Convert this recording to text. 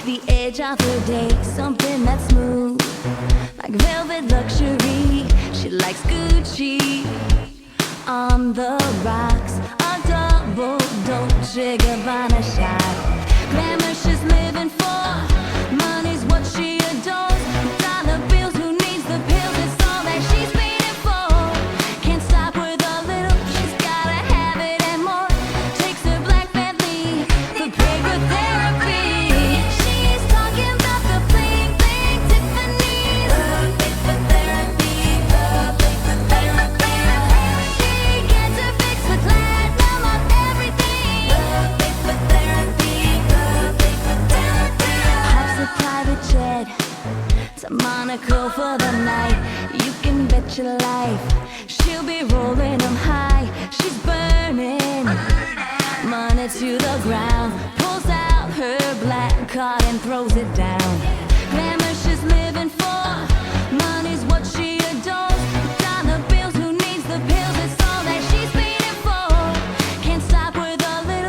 the edge of her day, something that's smooth, like velvet luxury. She likes Gucci on the rocks, a double Dolce Gabbana shot. Glamour she's living for, money's what she adores. Dollar bills, who needs the pills? It's all that she's feeding for. Can't stop with a little, she's gotta have it and more. Takes her black Bentley for paper therapy. She's talking about the bling bling Tiffany's. Paper therapy, paper therapy. She gets her fix with platinum on everything. Paper therapy, paper therapy. Hops a private jet to Monaco for the night. You can bet your life she'll be rolling them high. She's burning money to the ground, pulls out her black card and throws it down.